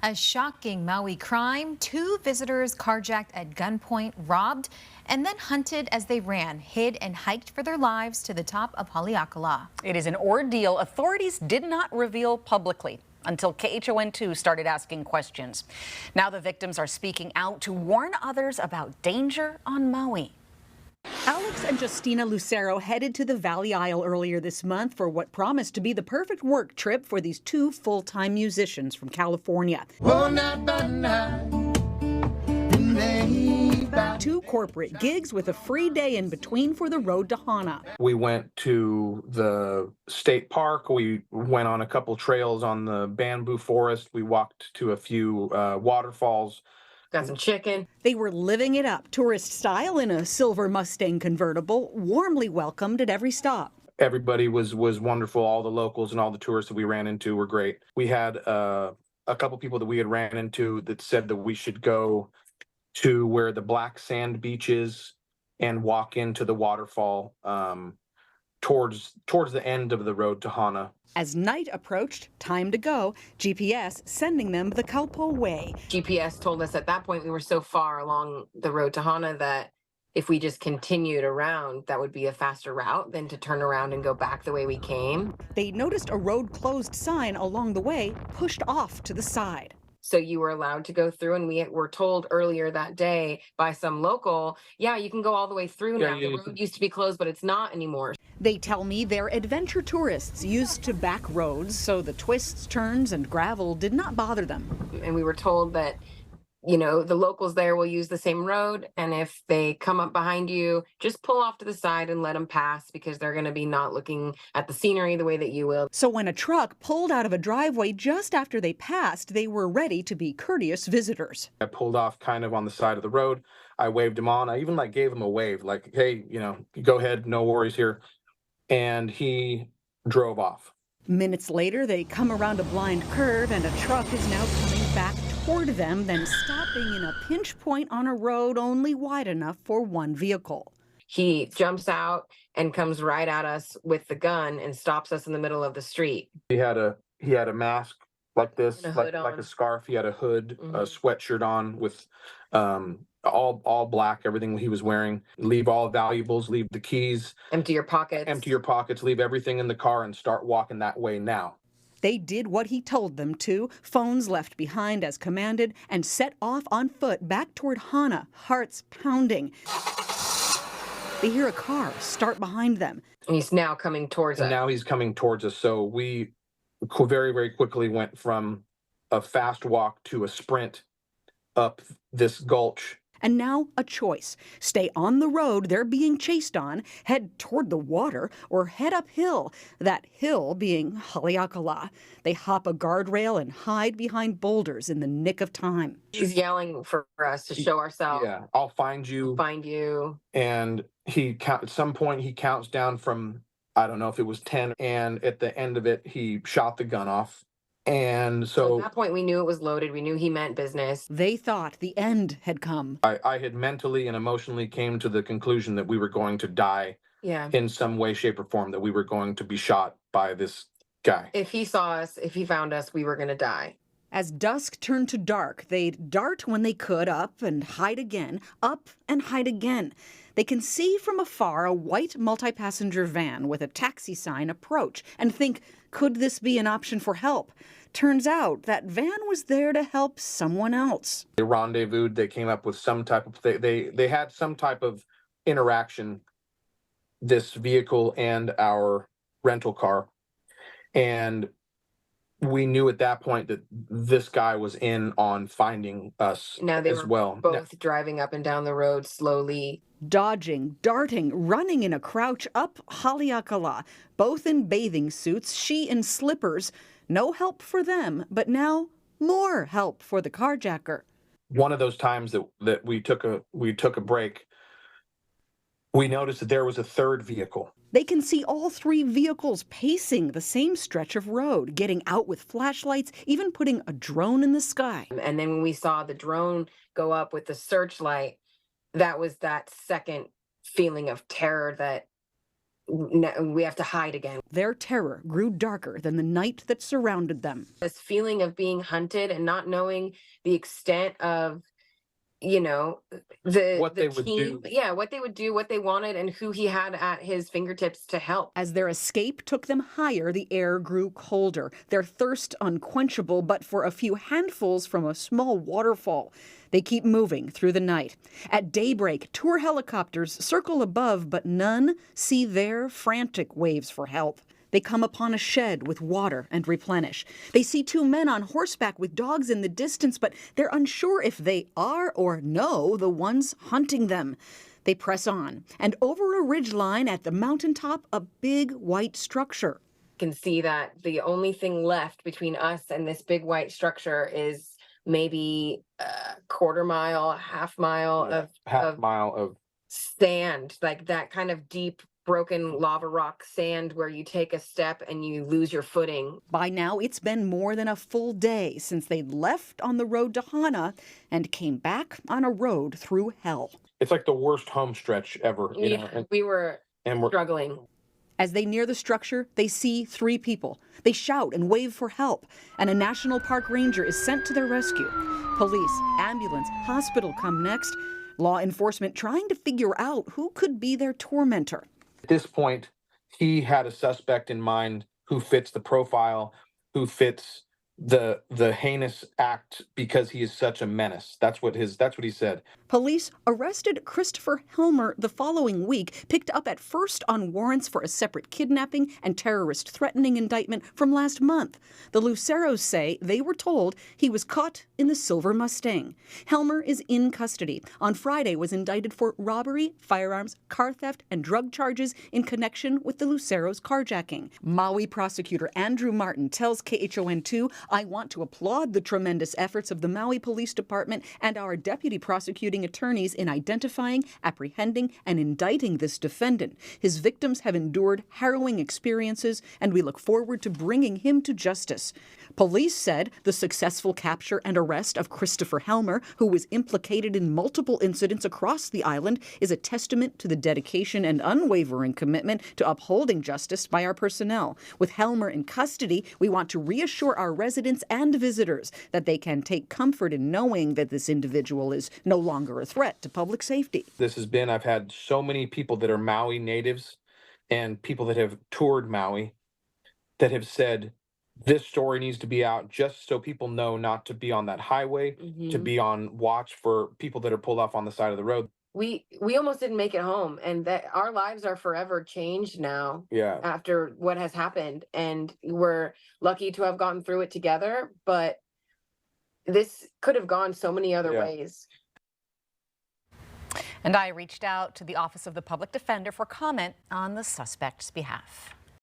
A shocking Maui crime. Two visitors carjacked at gunpoint, robbed, and then hunted as they ran, hid and hiked for their lives to the top of Haleakala. It is an ordeal authorities did not reveal publicly until KHON2 started asking questions. Now the victims are speaking out to warn others about danger on Maui. Alex and Justina Lucero headed to the Valley Isle earlier this month for what promised to be the perfect work trip for these two full-time musicians from California. Two corporate gigs with a free day in between for the road to Hana. We went to the state park. We went on a couple trails on the bamboo forest. We walked to a few waterfalls. Got some chicken. They were living it up, tourist style, in a silver Mustang convertible, warmly welcomed at every stop. Everybody was wonderful. All the locals and all the tourists that we ran into were great. We had a couple people that we had ran into that said that we should go to where the black sand beach is and walk into the waterfall towards the end of the road to Hana. As night approached, time to go, GPS sending them the Kaupo way. GPS told us at that point we were so far along the road to Hana that if we just continued around, that would be a faster route than to turn around and go back the way we came. They noticed a road closed sign along the way, pushed off to the side. So you were allowed to go through, and we were told earlier that day by some local, yeah, you can go all the way through now. The road used to be closed, but it's not anymore. They tell me they're adventure tourists used to back roads, so the twists, turns, and gravel did not bother them. And we were told that, you know, the locals there will use the same road, and if they come up behind you, just pull off to the side and let them pass, because they're going to be not looking at the scenery the way that you will. So when a truck pulled out of a driveway just after they passed, they were ready to be courteous visitors. I pulled off kind of on the side of the road. I waved him on. I even gave him a wave, like, hey, go ahead, no worries here. And he drove off. Minutes later, they come around a blind curve and a truck is now coming back toward them, then stopping in a pinch point on a road only wide enough for one vehicle. He jumps out and comes right at us with the gun and stops us in the middle of the street. He had a mask like this, like a scarf. He had a hood, a sweatshirt on with all black, everything he was wearing. Leave all valuables, leave the keys. Empty your pockets, leave everything in the car and start walking that way now. They did what he told them to, phones left behind as commanded, and set off on foot back toward Hana, hearts pounding. They hear a car start behind them. And he's now coming towards us. Now he's coming towards us. So we very, very quickly went from a fast walk to a sprint up this gulch. And now a choice. Stay on the road they're being chased on, head toward the water, or head uphill, that hill being Haleakala. They hop a guardrail and hide behind boulders in the nick of time. He's yelling for us to show ourselves. Yeah, I'll find you. I'll find you. And at some point he counts down from, I don't know if it was 10, and at the end of it, he shot the gun off. And so at that point, we knew it was loaded. We knew he meant business. They thought the end had come. I had mentally and emotionally came to the conclusion that we were going to die in some way, shape, or form, that we were going to be shot by this guy. If he saw us, if he found us, we were going to die. As dusk turned to dark, they'd dart when they could, up and hide again, up and hide again. They can see from afar a white multi-passenger van with a taxi sign approach and think, could this be an option for help? Turns out that van was there to help someone else. They rendezvoused. They came up with some type of they had some type of interaction, this vehicle and our rental car, and we knew at that point that this guy was in on finding us now they as were well. Both driving up and down the road slowly. Dodging, darting, running in a crouch up Haleakala, both in bathing suits, she in slippers. No help for them, but now more help for the carjacker. One of those times that we took a break, we noticed that there was a third vehicle. They can see all three vehicles pacing the same stretch of road, getting out with flashlights, even putting a drone in the sky. And then when we saw the drone go up with the searchlight, that was that second feeling of terror that we have to hide again. Their terror grew darker than the night that surrounded them. This feeling of being hunted and not knowing the extent of, you know, What they would team, do. yeah, what they would do, what they wanted, and who he had at his fingertips to help. As their escape took them higher, the air grew colder, their thirst unquenchable but for a few handfuls from a small waterfall. They keep moving through the night. At daybreak, tour helicopters circle above, but none see their frantic waves for help. They come upon a shed with water and replenish. They see two men on horseback with dogs in the distance, but they're unsure if they are or no the ones hunting them. They press on, and over a ridgeline at the mountaintop, a big white structure. Can see that the only thing left between us and this big white structure is maybe a quarter mile, half mile Half mile of sand, like that kind of deep broken lava rock sand where you take a step and you lose your footing. By now, it's been more than a full day since they'd left on the road to Hana and came back on a road through hell. It's like the worst home stretch ever. You know, Yeah, we were and we're struggling. As they near the structure, they see three people. They shout and wave for help, and a national park ranger is sent to their rescue. Police, ambulance, hospital come next. Law enforcement trying to figure out who could be their tormentor. At this point, he had a suspect in mind who fits the profile, who fits the heinous act because he is such a menace. That's what he said. Police arrested Christopher Helmer the following week, picked up at first on warrants for a separate kidnapping and terrorist threatening indictment from last month. The Luceros say they were told he was caught in the Silver Mustang. Helmer is in custody. On Friday was indicted for robbery, firearms, car theft, and drug charges in connection with the Luceros carjacking. Maui prosecutor Andrew Martin tells KHON2, "I want to applaud the tremendous efforts of the Maui Police Department and our deputy prosecuting attorneys in identifying, apprehending, and indicting this defendant. His victims have endured harrowing experiences, and we look forward to bringing him to justice." Police said the successful capture and arrest of Christopher Helmer, who was implicated in multiple incidents across the island, is a testament to the dedication and unwavering commitment to upholding justice by our personnel. With Helmer in custody, we want to reassure our residents and visitors that they can take comfort in knowing that this individual is no longer a threat to public safety. I've had so many people that are Maui natives and people that have toured Maui that have said, this story needs to be out just so people know not to be on that highway, to be on watch for people that are pulled off on the side of the road. We almost didn't make it home, and that our lives are forever changed now. Yeah. After what has happened, and we're lucky to have gotten through it together, but this could have gone so many other ways. And I reached out to the Office of the Public Defender for comment on the suspect's behalf.